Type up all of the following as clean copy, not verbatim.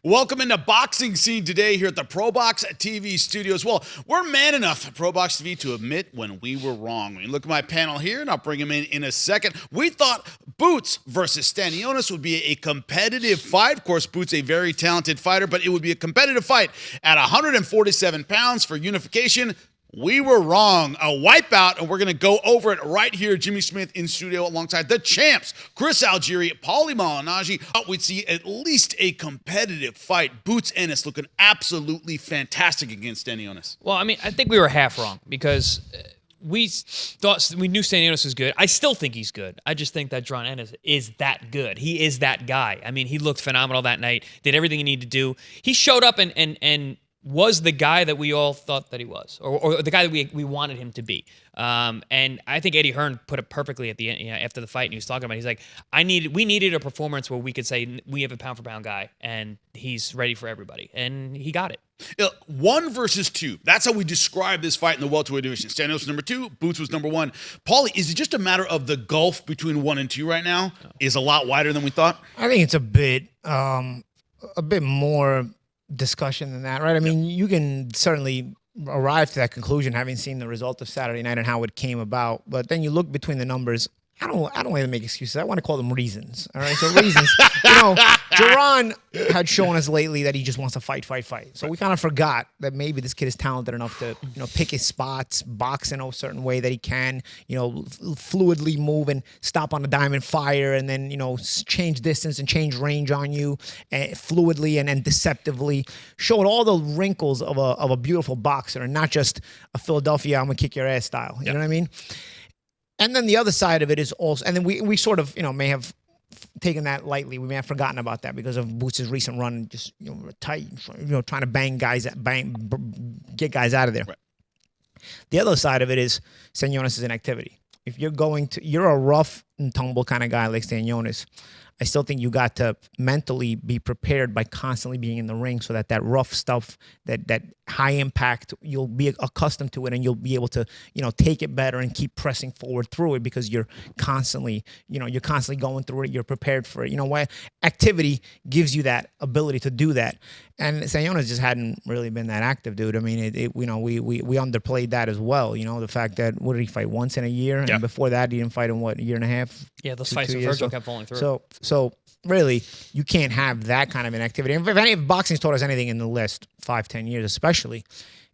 Welcome into Boxing Scene Today here at the ProBox TV studios. Well, we're man enough at ProBox TV to admit when we were wrong. When you look at my panel here, and I'll bring him in a second, we thought Boots versus Stanionis would be a competitive fight. Of course, Boots a very talented fighter, but it would be a competitive fight at 147 pounds for unification. We were wrong. A wipeout, and we're going to go over it right here. Jimmy Smith in studio alongside the champs, Chris Algieri, Paulie Malignaggi. We'd see at least a competitive fight. Boots Ennis looking absolutely fantastic against Stanionis. Well, I mean, I think we were half wrong because we knew Stanionis was good. I still think he's good. I just think that John Ennis is that good. He is that guy. I mean, he looked phenomenal that night, did everything he needed to do. He showed up and was the guy that we all thought that he was, or the guy that we wanted him to be. And I think Eddie Hearn put it perfectly at the end, after the fight, and he was talking about it. He's like, we needed a performance where we could say we have a pound for pound guy, and he's ready for everybody, and he got it. 1 versus 2. That's how we describe this fight in the welterweight division. Stanionis was number 2, Boots was number 1. Paulie, is it just a matter of the gulf between 1 and 2 right now is a lot wider than we thought? I think it's a bit more discussion than that, right? I mean, you can certainly arrive to that conclusion having seen the result of Saturday night and how it came about, but then you look between the numbers. I don't want to make excuses. I want to call them reasons. All right, so reasons. Jerron had shown us lately that he just wants to fight. So we kind of forgot that maybe this kid is talented enough to, pick his spots, box in a certain way that he can, fluidly move and stop on a dime and fire, and then change distance and change range on you, fluidly and deceptively. Showed all the wrinkles of a beautiful boxer, and not just a Philadelphia I'm gonna kick your ass style. You know what I mean? And then the other side of it is also, and then we sort of, may have taken that lightly. We may have forgotten about that because of Boots' recent run, just, tight, trying to get guys out of there. Right. The other side of it is Stanionis' inactivity. If you're a rough and tumble kind of guy like Stanionis, I still think you got to mentally be prepared by constantly being in the ring so that rough stuff, that high impact, you'll be accustomed to it, and you'll be able to, take it better and keep pressing forward through it because you're constantly going through it. You're prepared for it. What activity gives you that ability to do that. And Stanionis just hadn't really been that active, dude. I mean, we underplayed that as well. The fact that, what did he fight, once in a year? Yep. And before that, he didn't fight in, a year and a half? Yeah, those fights with Virgil kept falling through. So really, you can't have that kind of inactivity. And if boxing's taught us anything in the last 5-10 years especially,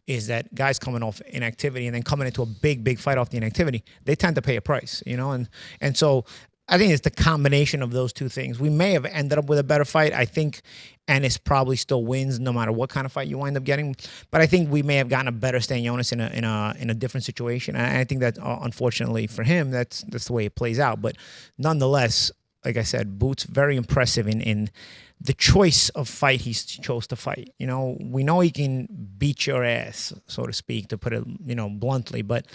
is that guys coming off inactivity and then coming into a big fight off the inactivity, they tend to pay a price, And so I think it's the combination of those two things. We may have ended up with a better fight. I think Ennis probably still wins no matter what kind of fight you wind up getting. But I think we may have gotten a better Stanionis in a different situation. And I think that, unfortunately for him, that's the way it plays out. But nonetheless, like I said, Boots very impressive in the choice of fight he chose to fight. We know he can beat your ass, so to speak, to put it, bluntly, but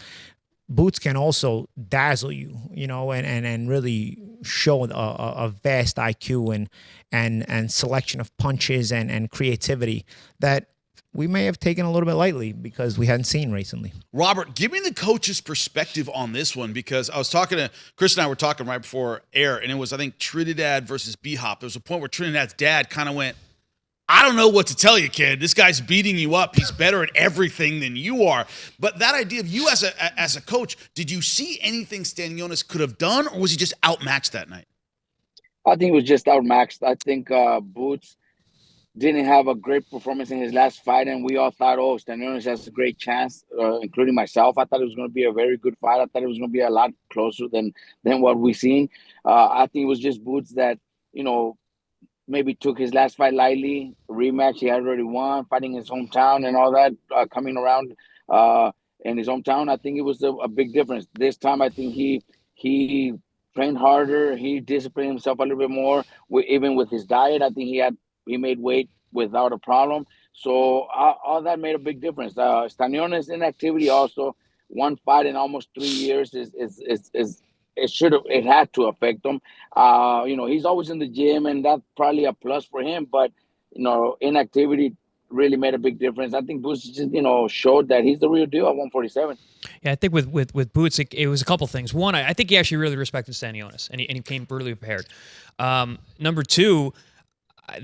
Boots can also dazzle you, and really show a vast IQ and selection of punches and creativity that we may have taken a little bit lightly because we hadn't seen recently. Robert, give me the coach's perspective on this one, because I was talking to Chris and I were talking right before air, and it was, I think, Trinidad versus B-Hop. There was a point where Trinidad's dad kind of went, I don't know what to tell you, kid. This guy's beating you up. He's better at everything than you are. But that idea of you as a coach, did you see anything Stanionis could have done, or was he just outmatched that night? I think he was just outmatched. I think Boots didn't have a great performance in his last fight, and we all thought, Stanionis has a great chance, including myself. I thought it was going to be a very good fight. I thought it was going to be a lot closer than what we've seen. I think it was just Boots that, maybe took his last fight lightly. Rematch, he had already won, fighting in his hometown and all that, coming around in his hometown. I think it was a big difference. This time, I think he trained harder. He disciplined himself a little bit more, even with his diet. I think he made weight without a problem. So all that made a big difference. Stanionis' inactivity also, one fight in almost 3 years it had to affect him. He's always in the gym, and that's probably a plus for him. But inactivity really made a big difference. I think Boots just showed that he's the real deal at 147. Yeah, I think with Boots, it was a couple things. One, I think he actually really respected Stanionis, and he came brutally prepared. Number two,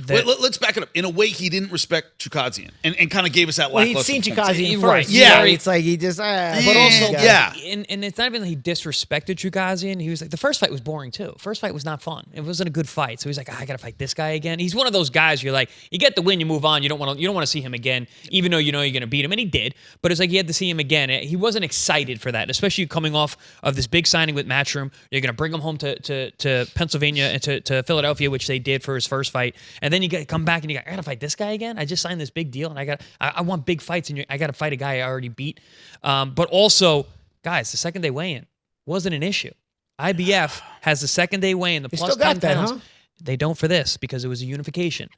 Let's back it up. In a way, he didn't respect Chukadzian and kind of gave us that Well, he'd lackluster seen performance. Chukadzian first. Right. Yeah. So it's like he just. But also, Yeah. and it's not even that he disrespected Chukadzian. He was like, the first fight was boring too. First fight was not fun. It wasn't a good fight. So he's like, I gotta fight this guy again. He's one of those guys. You're like, you get the win, you move on. You don't want to see him again, even though you know you're gonna beat him, and he did. But it's like you had to see him again. He wasn't excited for that, especially coming off of this big signing with Matchroom. You're gonna bring him home to Pennsylvania and to Philadelphia, which they did for his first fight, and then you got to come back and you got, I gotta fight this guy again. I just signed this big deal, and I want big fights, and I gotta fight a guy I already beat. But also, guys, the second day weigh-in wasn't an issue. IBF has the second day weigh-in, the They plus still got 10 that, pounds. huh? They don't for this because it was a unification.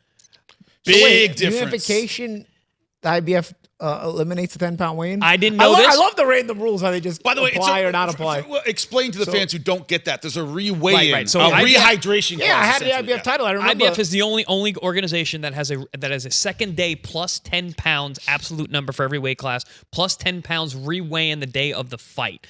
Big difference. Unification, the IBF eliminates the 10-pound weigh-in. I didn't know this. I love the random rules how they just By the way, apply or not apply. Explain to the fans who don't get that. There's a re-weigh-in, Right. So a IBF rehydration. Yeah, I clause, had the essentially. IBF title. I remember. IBF is the only organization that has a second day plus 10 pounds absolute number for every weight class, plus 10 pounds re-weigh in the day of the fight,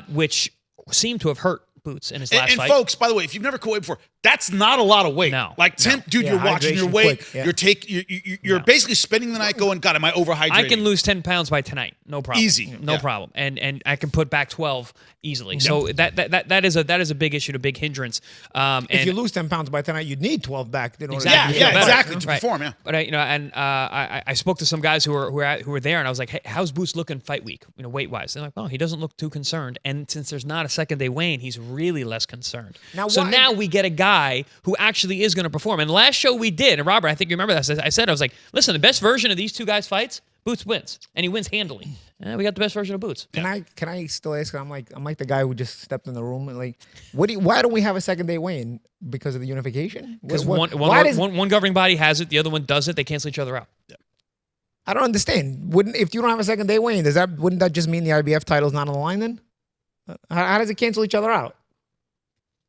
which seemed to have hurt Boots in his last And fight. folks, by the way, if you've never co-weighed before, that's not a lot of weight. No. Like, dude, Yeah, you're watching your hydration weight. quick, yeah. You're basically spending the night going, God, am I overhydrating? I can lose 10 pounds by tonight, no problem. Easy. No Yeah. problem. And I can put back 12 easily. So that is a big issue, a big hindrance. If you lose 10 pounds by tonight, you'd need 12 back. In order Exactly. to Yeah, better. exactly, to Right. perform, yeah. But I spoke to some guys who were there, and I was like, "Hey, how's Boots looking fight week? Weight wise?" They're like, "Oh, he doesn't look too concerned." And since there's not a second day weigh-in, he's really less concerned. Now we get a guy who actually is going to perform. And the last show we did, and Robert, I think you remember that. I was like, "Listen, the best version of these two guys' fights, Boots wins, and he wins handily." We got the best version of Boots. Can I still ask? I'm like the guy who just stepped in the room and like, why don't we have a second day weigh-in? Because of the unification? Because Why one governing body has it, the other one doesn't. They cancel each other out. I don't understand. If you don't have a second day weigh-in, wouldn't that just mean the IBF title's not on the line then? How does it cancel each other out?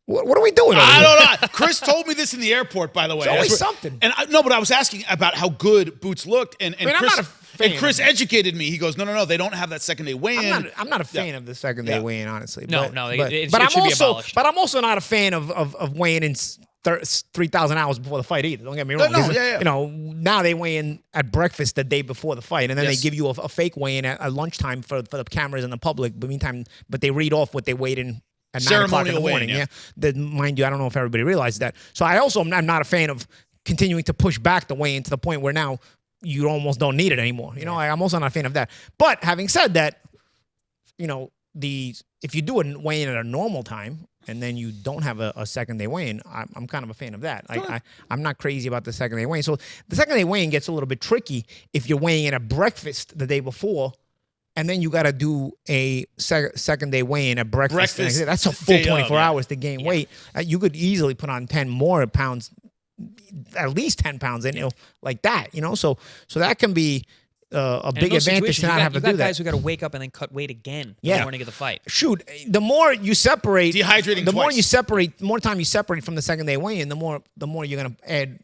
What are we doing? I don't know. Chris told me this in the airport, by the way. It's always That's something. And but I was asking about how good Boots looked, and I'm Chris, not a fan and Chris of it. educated me. He goes, no, they don't have that second day weigh-in. I'm not a fan of the second day Yeah. weigh-in, honestly. No, but, no, but, it but should I'm be also, abolished. but I'm also not a fan of weighing in 3,000 hours before the fight either. Don't get me wrong. No, 'Cause, yeah. Now they weigh in at breakfast the day before the fight, and then Yes. they give you a fake weigh-in at lunchtime for the cameras and the public. But they read off what they weighed in at 9 o'clock in the Ceremonial morning. weigh-in, Yeah. Mind you, I don't know if everybody realizes that. So I'm not a fan of continuing to push back the weigh-in to the point where now you almost don't need it anymore. I'm also not a fan of that. But having said that, if you do a weigh-in at a normal time and then you don't have a second day weigh-in, I'm kind of a fan of that. I'm not crazy about the second day weigh-in. So the second day weigh-in gets a little bit tricky if you're weighing in at breakfast the day before, and then you got to do a second day weigh-in at breakfast. Breakfast That's a full day of, 24 yeah. hours to gain weight. You could easily put on 10 more pounds, at least 10 pounds, like that. So that can be a And in big those advantage situations, to not have to you got do that. guys who got to wake up and then cut weight again the morning of the fight. Shoot, the more you separate, Dehydrating the more twice. you separate, the more time you separate from the second day weigh-in, the more you're gonna add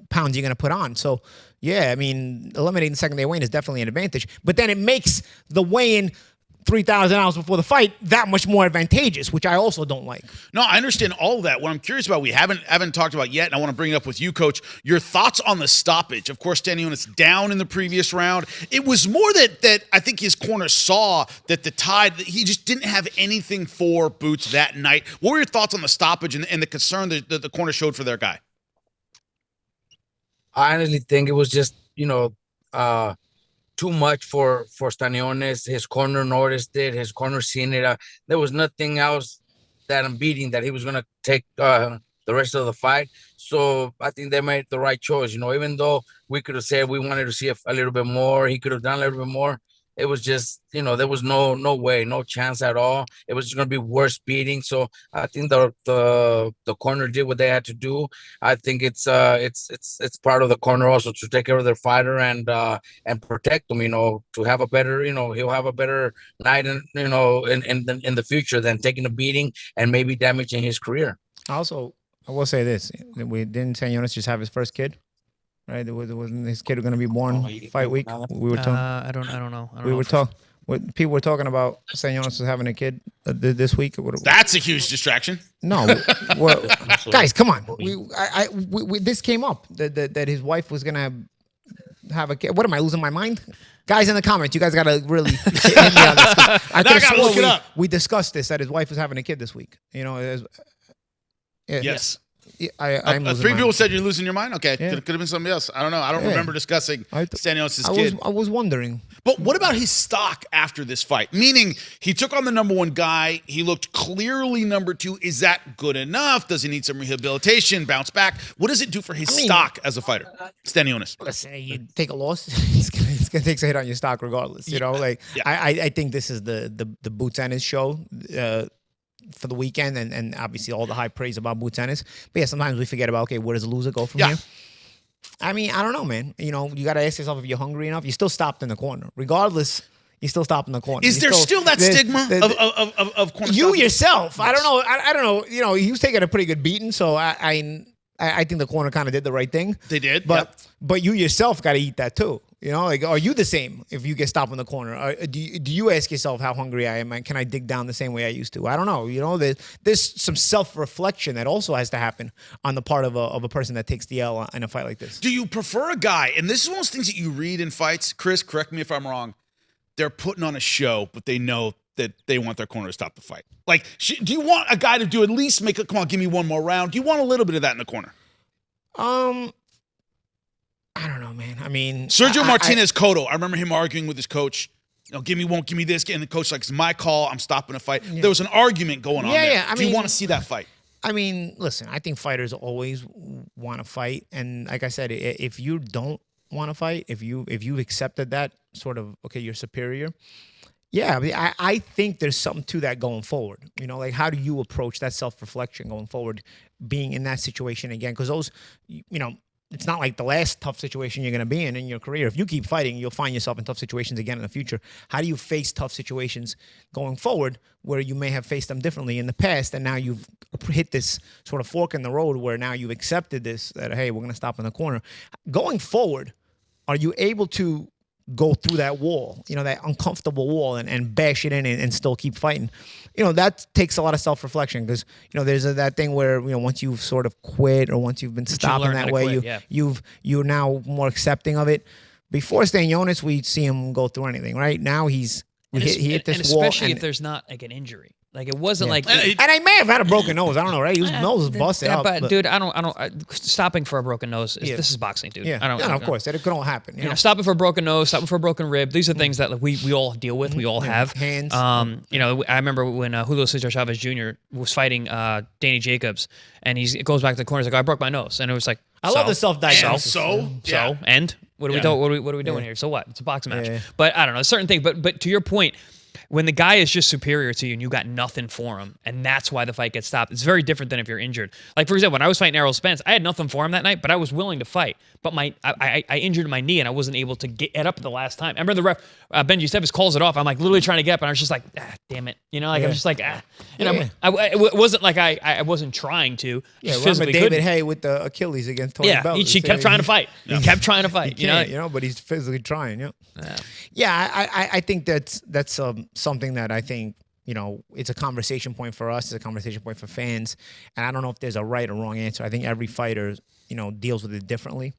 pounds you're gonna put on. So yeah, I mean, eliminating the second day weigh-in is definitely an advantage. But then it makes the weigh-in 3,000 hours before the fight that much more advantageous, which I also don't like. No, I understand all of that. What I'm curious about, we haven't talked about yet, and I want to bring it up with you, Coach. Your thoughts on the stoppage. Of course, Stanionis down in the previous round. It was more that I think his corner saw that the tide, that he just didn't have anything for Boots that night. What were your thoughts on the stoppage and the concern that the corner showed for their guy? I honestly think it was just, too much for Stanionis. His corner noticed it. His corner seen it. There was nothing else that I'm beating that he was going to take the rest of the fight. So I think they made the right choice. Even though we could have said we wanted to see a little bit more, he could have done a little bit more. It was just, there was no way, no chance at all. It was going to be worse beating. So I think the corner did what they had to do. I think it's part of the corner also to take care of their fighter and protect them. To have a better, he'll have a better night, in the future than taking a beating and maybe damaging his career. Also, I will say this: didn't Stanionis just have his first kid? Right, wasn't his kid going to be born fight week? We were talking. I don't know. We were talking. What people were talking about, Stanionis was having a kid this week. That's a huge distraction. No, well, guys, come on. This came up that his wife was gonna have a kid. What am I losing my mind? Guys in the comments, you guys gotta really hit me on this. I gotta look it up. We discussed this, that his wife was having a kid this week. You know, Yes. I'm losing three my people mind. said you're losing your mind. Okay, Yeah. could have been somebody else. I don't know. I don't Yeah. remember discussing Stanionis' kid. I was wondering. But what about his stock after this fight? Meaning he took on the number one guy. He looked clearly number two. Is that good enough? Does he need some rehabilitation, bounce back? What does it do for his stock as a fighter? Stanionis. Listen, you take a loss, it's gonna take a hit on your stock regardless. You know, like I think this is the Boots Ennis show for the weekend, and obviously all the high praise about Boots Ennis. But yeah, sometimes we forget about, okay, where does the loser go from here? I mean, I don't know, man. You know, you got to ask yourself if you're hungry enough. You still stopped in the corner. Regardless, you still stopped in the corner. Is there still that stigma of corner you stopping? yourself? I don't know. I don't know. You know, he was taking a pretty good beating, so I think the corner kind of did the right thing. They did, but you yourself got to eat that too. You know, like, are you the same if you get stopped in the corner? Or do you ask yourself how hungry I am and can I dig down the same way I used to? I don't know. You know, there's some self-reflection that also has to happen on the part of a person that takes the L in a fight like this. Do you prefer a guy, and this is one of those things that you read in fights, Chris, correct me if I'm wrong, they're putting on a show, but they know that they want their corner to stop the fight. Like, do you want a guy to do at least make it, come on, give me one more round? Do you want a little bit of that in the corner? I don't know, man. I mean, Sergio Martinez Cotto, I remember him arguing with his coach. You know, give me this. And the coach like, it's my call. I'm stopping a fight. Yeah. There was an argument going on there. Do you want to see that fight? I mean, listen, I think fighters always want to fight. And like I said, if you don't want to fight, if you've accepted that sort of, okay, you're superior, yeah, I think there's something to that going forward. You know, like, how do you approach that self-reflection going forward, being in that situation again? Because those, you know, it's not like the last tough situation you're going to be in your career. If you keep fighting, you'll find yourself in tough situations again in the future. How do you face tough situations going forward where you may have faced them differently in the past, and now you've hit this sort of fork in the road where now you've accepted this, that, hey, we're going to stop in the corner. Going forward, are you able to go through that wall, you know, that uncomfortable wall, and bash it in and still keep fighting? You know, that takes a lot of self-reflection, because, you know, there's that thing where, you know, once you've sort of quit or once you've been stopped in that way, you're now more accepting of it. Before Stanionis, we see him go through anything, right? Now he hit this wall. Especially if there's not like an injury. Like, it wasn't like, and I may have had a broken nose. I don't know, right? His nose was busted up. But dude, I don't. Stopping for a broken nose. This is boxing, dude. Yeah, I don't. Of course, that could all happen. You know? Stopping for a broken nose, stopping for a broken rib. These are things that, like, we all deal with. We all have hands. You know, I remember when Julio Cesar Chavez Jr. was fighting Danny Jacobs, and it goes back to the corner. He's like, I broke my nose, and it was like, I love the self-diagnosis. And what are we doing? What are we doing here? So what? It's a boxing match. But I don't know, certain things. But to your point, when the guy is just superior to you and you got nothing for him, and that's why the fight gets stopped, it's very different than if you're injured. Like, for example, when I was fighting Errol Spence, I had nothing for him that night, but I was willing to fight. But I injured my knee, and I wasn't able to get up the last time. I remember the ref, Benji Stebbins, calls it off. I'm like literally trying to get up, and I was just like, damn it. You know, like, I'm just like, You know, it wasn't like I wasn't trying to. Yeah, remember David Hay with the Achilles against Tony Bell. He kept trying to fight. He kept trying to fight. You know, but he's physically trying. I think that's something that I think, you know, it's a conversation point for us. It's a conversation point for fans. And I don't know if there's a right or wrong answer. I think every fighter, you know, deals with it differently.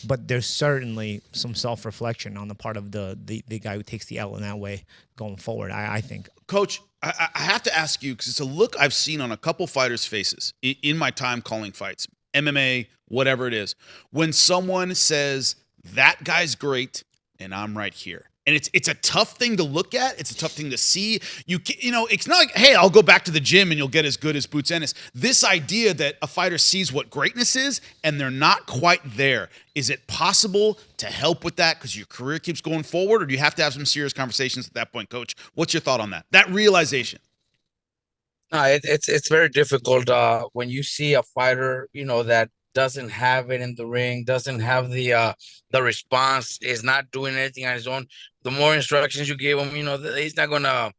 But there's certainly some self-reflection on the part of the guy who takes the L in that way going forward, I think. Coach, I have to ask you, because it's a look I've seen on a couple fighters' faces in my time calling fights, MMA, whatever it is, when someone says, that guy's great and I'm right here. And it's a tough thing to look at. It's a tough thing to see. You know, it's not like, hey, I'll go back to the gym and you'll get as good as Boots Ennis. This idea that a fighter sees what greatness is and they're not quite there. Is it possible to help with that because your career keeps going forward, or do you have to have some serious conversations at that point, Coach? What's your thought on that? That realization. No, it's very difficult when you see a fighter, you know, that doesn't have it in the ring, doesn't have the response, is not doing anything on his own. The more instructions you give him, you know, he's not gonna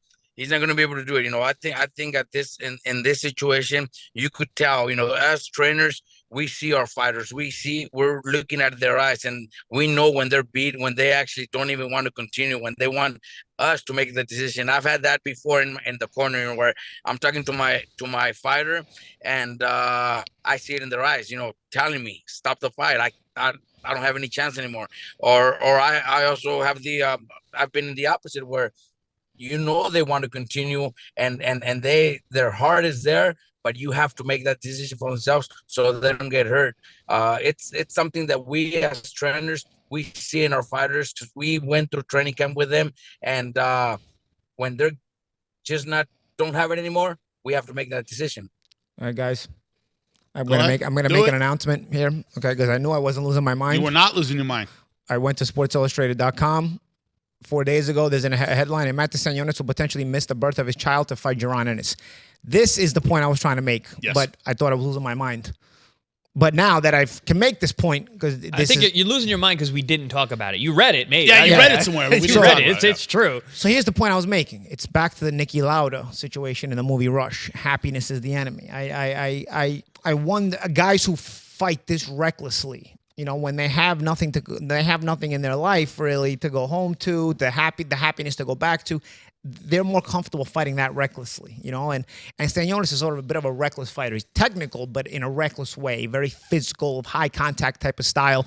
be able to do it. You know, I think at this in this situation, you could tell, you know, as trainers, we see our fighters. We're looking at their eyes, and we know when they're beat, when they actually don't even want to continue, when they want us to make the decision. I've had that before in the corner where I'm talking to my fighter, and I see it in their eyes, telling me stop the fight. I don't have any chance anymore. Or I also have I've been in the opposite where they want to continue, and their heart is there, but you have to make that decision for themselves so they don't get hurt. It's something that we as trainers, we see in our fighters, because we went through training camp with them, and when they're just not don't have it anymore, we have to make that decision. All right, guys. I'm Go gonna ahead. make Do an it. announcement here, okay? Because I knew I wasn't losing my mind. You were not losing your mind. I went to SportsIllustrated.com 4 days ago. There's a headline: Matt Stanionis will potentially miss the birth of his child to fight Jon Ennis. This is the point I was trying to make, Yes. but I thought I was losing my mind. But now that I can make this point, because I think you're losing your mind because we didn't talk about it. You read it, maybe. Yeah, you read it somewhere. But we You didn't read talk it. about It's true. So here's the point I was making. It's back to the Niki Lauda situation in the movie Rush. Happiness is the enemy. I wonder, guys who fight this recklessly, when they have nothing in their life really to go home to, the happiness to go back to, they're more comfortable fighting that recklessly, and Stanionis is sort of a bit of a reckless fighter. He's technical, but in a reckless way, very physical, high contact type of style.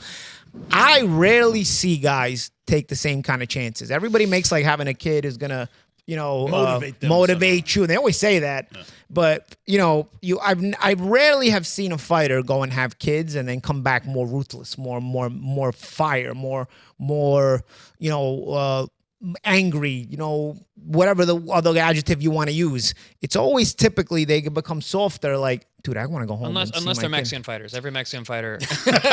I rarely see guys take the same kind of chances. Everybody makes like having a kid is gonna, motivate you. And they always say that, but I rarely have seen a fighter go and have kids and then come back more ruthless, more fire, more angry, whatever the other adjective you want to use. It's always typically they become softer. Like, dude, I want to go home. Unless and see they're my kid. Mexican fighters. Every Mexican fighter.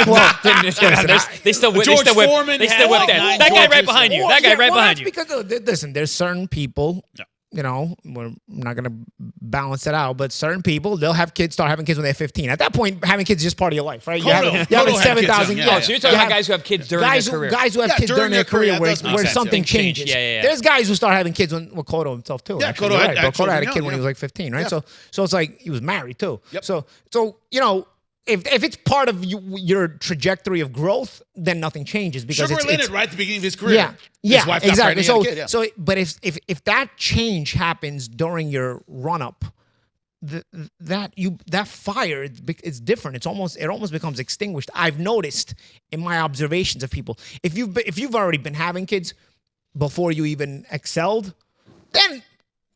Well, they still whip. George They still whip. Foreman They still whip had that. nine That guy right Georges. behind you. That guy right behind you. Because listen, there's certain people. We're not going to balance it out, but certain people, they'll have kids, start having kids when they're 15. At that point, having kids is just part of your life, right? You Kodo have had 7,000 kids years. young, yeah, Oh, so you're talking about guys who have kids during their career. Guys who have kids during their career that where does make sense, something yeah. changes. Yeah. There's guys who start having kids when Cotto himself too. Yeah, actually. Cotto You're had- right, had bro. Cotto had a children kid young, when he yeah. was like 15, right? Yeah. So it's like he was married too. Yep. So if it's part of your trajectory of growth, then nothing changes because Sugar it's Leonard, right at the beginning of his career. Yeah, His wife got exactly. pregnant, he had a kid, So, but if that change happens during your run up, that fire, it's different. It almost becomes extinguished. I've noticed in my observations of people, if you've already been having kids before you even excelled, then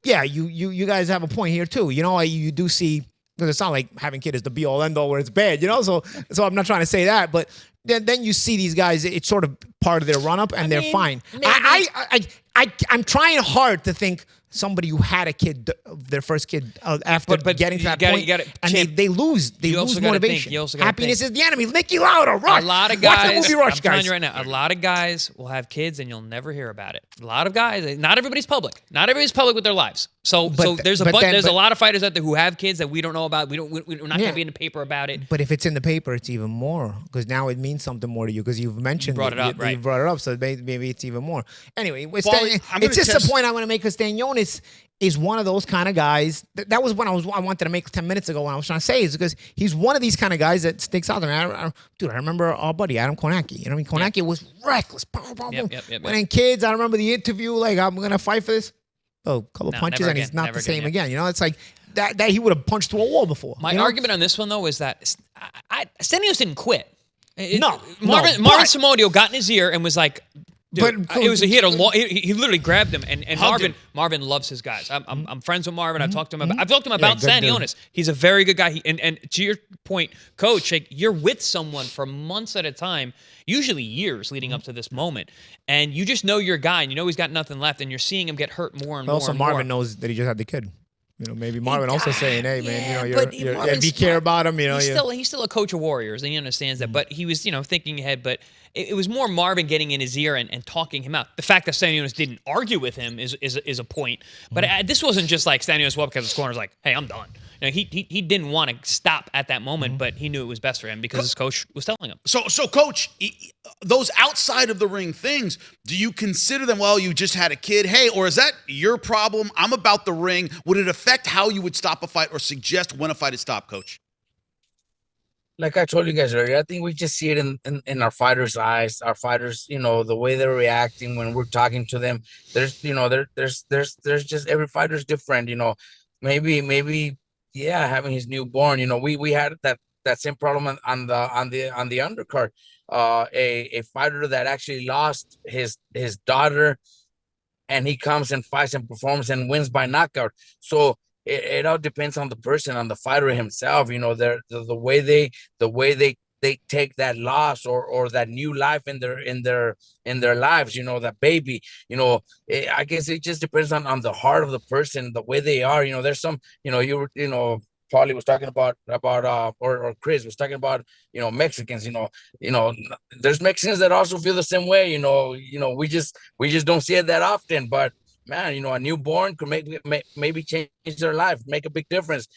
yeah, you guys have a point here too. You do see. Because it's not like having kids is the be all end all where it's bad, So I'm not trying to say that, but then you see these guys. It's sort of part of their run up, and they're fine. I'm trying hard to think somebody who had a kid, their first kid, after But getting to you that gotta- point, you gotta- and Champ, they lose you also lose gotta think, motivation. you also gotta Happiness think. is the enemy. Niki Lauda, Rush. A lot of Watch guys, the movie Rush, I'm telling guys. you right now, a lot of guys will have kids and you'll never hear about it. A lot of guys, not everybody's public. Not everybody's public with their lives. So there's a lot of fighters out there who have kids that we don't know about. We're not going to be in the paper about it. But if it's in the paper, it's even more because now it means something more to you because you've mentioned brought it up, You right. brought it up, so maybe it's even more. Anyway, Paulie, I'm it's gonna just test- the point I want to make because Stanionis is one of those kind of guys. That was what I wanted to make 10 minutes ago when I was trying to say is because he's one of these kind of guys that sticks out there. I remember our buddy Adam Konecki. Konecki was reckless. Boom, boom, boom. Yep. When in kids, I remember the interview, like, I'm going to fight for this. Oh, a couple No, punches never and he's again, not never the same again, again. It's like that he would have punched through a wall before. My argument on this one, though, is that Stenios didn't quit. Marvin Somodio got in his ear and was like, dude, he literally grabbed him and Marvin loves his guys. I'm friends with Marvin. I've talked to him about Stanionis. He's a very good guy. And to your point, Coach, like, you're with someone for months at a time, usually years leading up to this moment, and you just know your guy and you know he's got nothing left, and you're seeing him get hurt more and more. Also, and Marvin more. knows that he just had the kid. Maybe Marvin also saying, "Hey, man, Marvin's if you care about him, he's still a coach of Warriors, and he understands that. But he was, thinking ahead. But it was more Marvin getting in his ear and talking him out. The fact that Stanionis didn't argue with him is a point. But this wasn't just like Stanionis because his corner's like, "Hey, I'm done." He didn't want to stop at that moment, but he knew it was best for him because his coach was telling him. So Coach, those outside of the ring things, do you consider them, well, you just had a kid, hey, or is that your problem? I'm about the ring. Would it affect how you would stop a fight or suggest when a fight is stopped, Coach? like I told you guys earlier, I think we just see it in our fighters' eyes. Our fighters, the way they're reacting when we're talking to them. There's just every fighter's different. Maybe yeah, having his newborn. We had that same problem on the undercard. A fighter that actually lost his daughter, and he comes and fights and performs and wins by knockout. So it all depends on the person, on the fighter himself. The way they take that loss or that new life in their lives. That baby. I guess it just depends on the heart of the person, the way they are. There's some. You were. Paulie was talking about or Chris was talking about Mexicans. There's Mexicans that also feel the same way. We just don't see it that often, but man, a newborn could maybe change their life, make a big difference.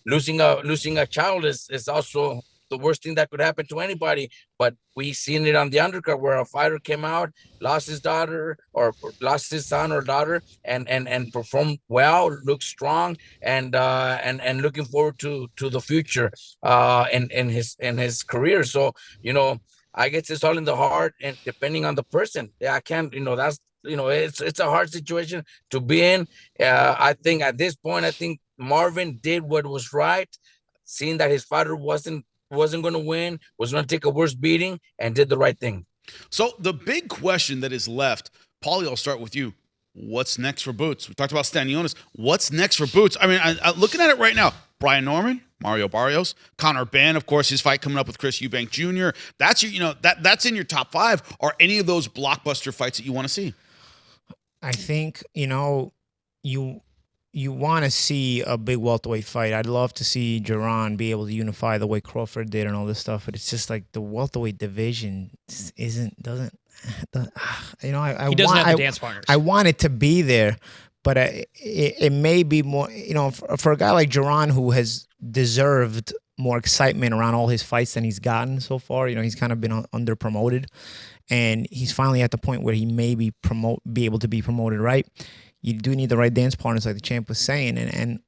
Losing a child is also the worst thing that could happen to anybody. But we seen it on the undercard where a fighter came out, lost his daughter or lost his son or daughter, and performed well, looked strong, and looking forward to the future in his career. So I guess it's all in the heart and depending on the person. Yeah, I can't. That's it's a hard situation to be in. I think at this point, I think Marvin did what was right, seeing that his father wasn't going to win, was going to take a worse beating, and did the right thing. So the big question that is left, Paulie, I'll start with you. What's next for Boots? We talked about Stanionis. What's next for Boots? I mean, looking at it right now, Brian Norman, Mario Barrios, Conor Benn, of course, his fight coming up with Chris Eubank Jr. That's that's in your top 5. Are any of those blockbuster fights that you want to see? I think, you want to see a big welterweight fight. I'd love to see Duran be able to unify the way Crawford did and all this stuff, but it's just like the welterweight division doesn't. He doesn't have the dance partners. I want it to be there, but it may be more. For a guy like Duran who has deserved more excitement around all his fights than he's gotten so far. He's kind of been under promoted, and he's finally at the point where he may be able to be promoted right. You do need the right dance partners, like the champ was saying, and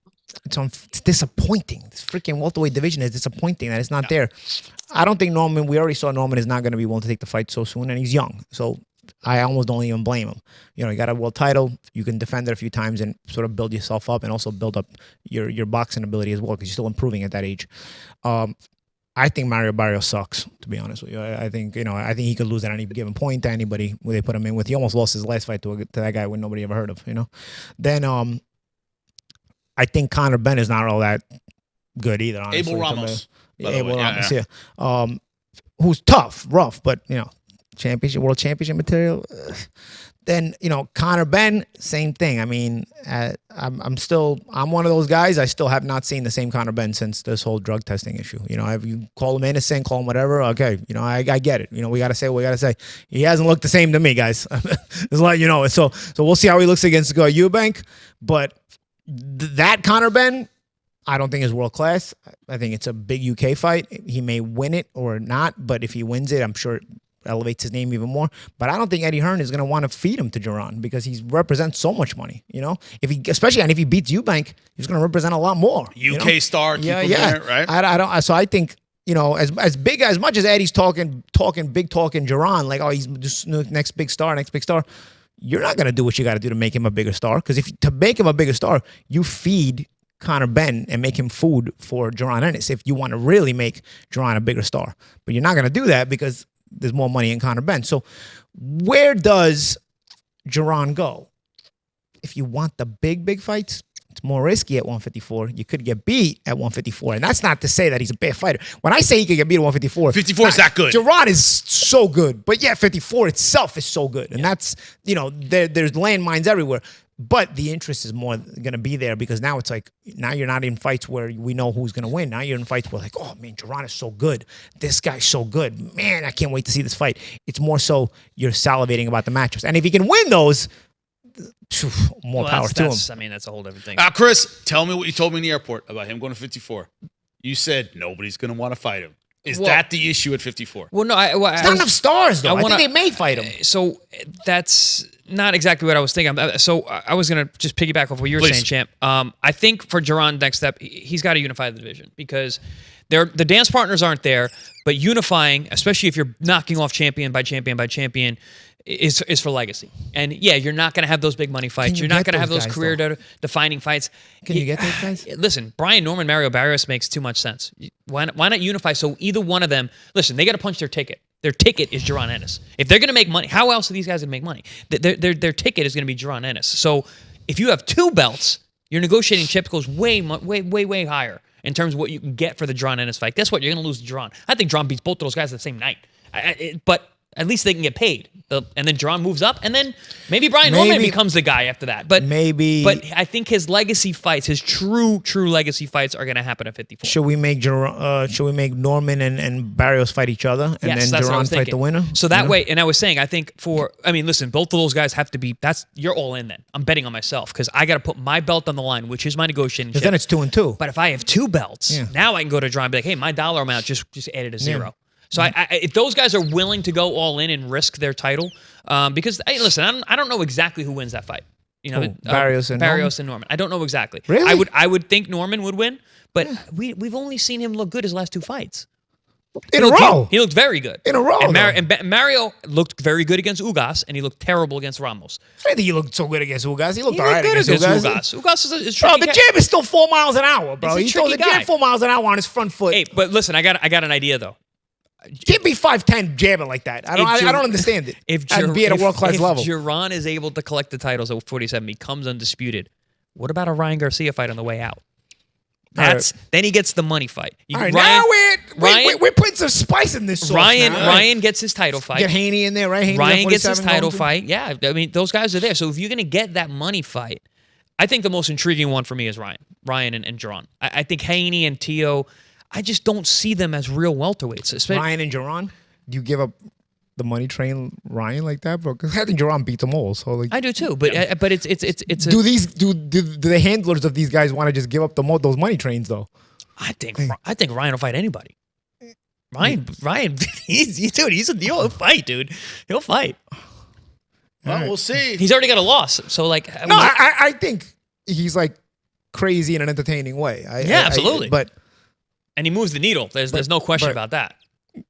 it's disappointing. This freaking welterweight division is disappointing that it's not there. I don't think Norman. We already saw Norman is not going to be willing to take the fight so soon, and he's young, so I almost don't even blame him. You got a world title. You can defend it a few times and sort of build yourself up, and also build up your boxing ability as well, because you're still improving at that age. I think Mario Barrios sucks, to be honest with you. I think he could lose at any given point to anybody who they put him in with. He almost lost his last fight to that guy when nobody ever heard of. Then I think Conor Benn is not all that good either. Honestly, Abel Ramos, Ramos, yeah. Who's tough, rough, but world championship material. Then Conor Benn, same thing. I mean, I'm one of those guys. I still have not seen the same Conor Benn since this whole drug testing issue. You call him innocent, call him whatever. Okay, I get it. We got to say what we got to say. He hasn't looked the same to me, guys. It's like So we'll see how he looks against Eubank. But that Conor Benn, I don't think is world class. I think it's a big UK fight. He may win it or not, but if he wins it, I'm sure elevates his name even more. But I don't think Eddie Hearn is going to want to feed him to Duran, because he represents so much money. If he beats Eubank, he's going to represent a lot more. UK star, keep him there, right? I don't. So I think as much as Eddie's talking big talk in Duran, like, oh, he's just next big star. You're not going to do what you got to do to make him a bigger star, because to make him a bigger star, you feed Conor Benn and make him food for Duran Ennis if you want to really make Duran a bigger star. But you're not going to do that because there's more money in Conor Benn. So where does Duran go? If you want the big fights, it's more risky at 154. You could get beat at 154. And that's not to say that he's a bad fighter. When I say he could get beat at 154, 54 is that good. Duran is so good. But yeah, 54 itself is so good. And that's, there's landmines everywhere. But the interest is more going to be there, because now it's like, now you're not in fights where we know who's going to win. Now you're in fights where, like, oh, man, Duran is so good. This guy's so good. Man, I can't wait to see this fight. It's more so you're salivating about the matchups. And if he can win those, more power to him. I mean, that's a whole different thing. Chris, tell me what you told me in the airport about him going to 54. You said nobody's going to want to fight him. Is that the issue at 54? Well, no. It's not enough stars, though. I think they may fight him. So that's not exactly what I was thinking. So I was going to just piggyback off what you were saying, Champ. I think for Duran, next step, he's got to unify the division, because The dance partners aren't there, but unifying, especially if you're knocking off champion by champion by champion, is for legacy. And yeah, you're not going to have those big money fights. You're not going to have those career-defining fights. Can you get those guys? Listen, Brian Norman, Mario Barrios makes too much sense. Why not unify so either one of them? Listen, they got to punch their ticket. Their ticket is Jaron Ennis. If they're going to make money, how else are these guys going to make money? Their ticket is going to be Jaron Ennis. So if you have 2 belts, your negotiating chip goes way higher in terms of what you can get for the Jaron Ennis fight. Guess what? You're going to lose to Jaron. I think Jaron beats both of those guys the same night. But at least they can get paid. And then Jaron moves up, and then maybe Brian Norman becomes the guy after that. But I think his legacy fights, his true legacy fights, are going to happen at 54. Should we make Norman and Barrios fight each other, and then Jaron fight the winner? So that way, and I was saying, I think listen, both of those guys have to be. You're all in then. I'm betting on myself because I got to put my belt on the line, which is my negotiating chip. Then it's 2-2. But if I have 2 belts, now I can go to Jaron and be like, hey, my dollar amount just added a 0. So if those guys are willing to go all in and risk their title, because listen, I don't know exactly who wins that fight. Barrios and Norman. I don't know exactly. Really? I would think Norman would win, but we've only seen him look good his last 2 fights. In a row. He looked very good. In a row. And Mario looked very good against Ugas, and he looked terrible against Ramos. I think he looked so good against Ugas. He looked all right good against Ugas. Ugas is tricky. Bro, the jab is still 4 miles an hour, bro. He throws the jab 4 miles an hour on his front foot. Hey, but listen, I got an idea though. Can't be 5'10" jabbing like that. I don't understand it. And be at a world-class level. If Jaron is able to collect the titles at 47, becomes undisputed, what about a Ryan Garcia fight on the way out? Then he gets the money fight. All right, now we're putting some spice in this sauce. Ryan gets his title fight. Get Haney in there, right? Haney Ryan gets his title fight. Yeah, I mean, those guys are there. So if you're going to get that money fight, I think the most intriguing one for me is Ryan and Jaron. I think Haney and Tio, I just don't see them as real welterweights. Ryan and Jaron? Do you give up the money train Ryan like that, bro? Because I think Jaron beat them all. So I do too, but it's do the handlers of these guys want to just give up those money trains though? I think Ryan will fight anybody. Ryan, he'll fight, dude. He'll fight. Well, we'll see. He's already got a loss, so I think he's like crazy in an entertaining way. Absolutely. And he moves the needle. There's no question about that.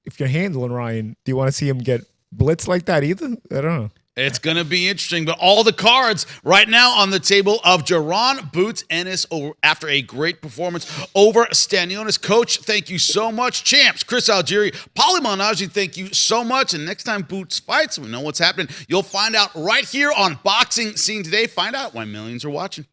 If you're handling Ryan, do you want to see him get blitzed like that either? I don't know. It's going to be interesting, but all the cards right now on the table of Jaron Boots Ennis after a great performance over Stanionis. Coach, thank you so much. Champs, Chris Algieri, Paulie Malignaggi, thank you so much. And next time Boots fights, we know what's happening. You'll find out right here on Boxing Scene Today. Find out why millions are watching.